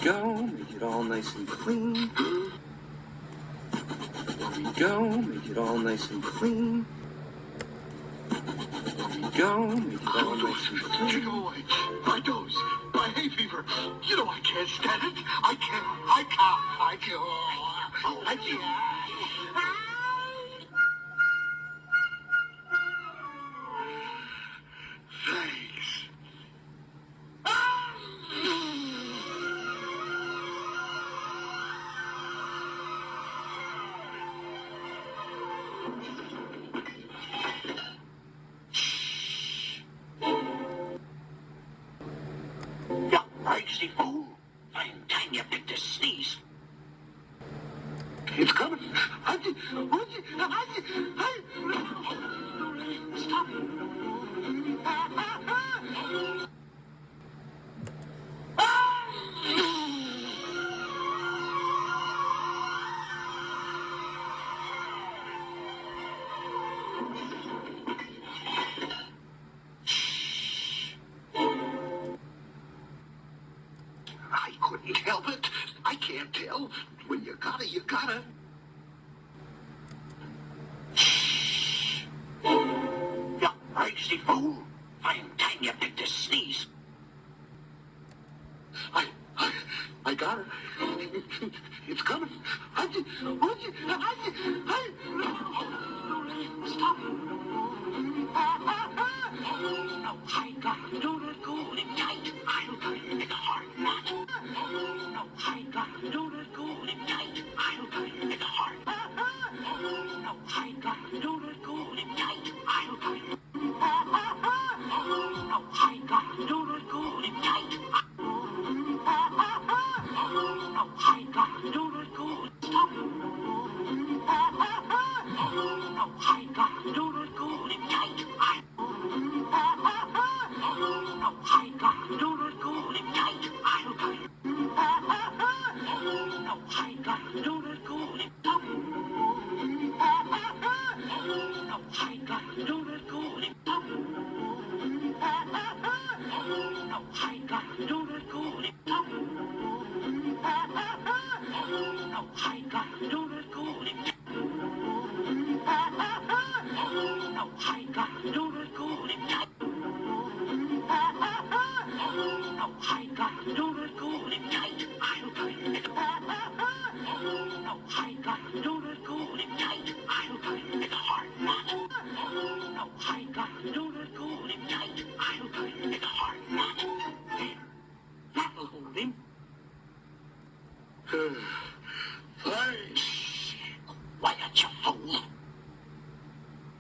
go, make it all nice and clean. There we go, make it all nice and clean. There we go, make it all nice and clean. Take them away. My nose, my hay fever. You know I can't stand it. I can't. Thanks. You crazy fool. I'm time you picked a sneeze. It's coming. Stop. I couldn't help it. I can't tell. When you gotta, you gotta. You crazy fool. I'm time you picked a sneeze. I got her. It's coming. Stop. No, I got her. Do not go in tight. I'll cut it like a hard knot. No, I got her. Do not go in tight. I'll cut it like a hard knot. No, I got her. Do not go in tight. I'll cut it. No, I got her. Do not go in tight. No, I got her. Do not go. Stop. No, I got her. Do not go in tight. No, I got her. Do not go in tight. I'll cut it. No, I got her. Do not go in. Stop. No, I got her. Do not go in. Stop. No, I got her. Do not go in. Stop. No, I got her. Do not go in. No, I got her. Do not go in. No, I got her. Do not go in tight. I'll cut it. No, I got her. Do not go in tight. I'll cut it like a hard knot. No, I got her. Do not go in tight. I'll cut it like a hard knot. There. That'll hold him. Thanks.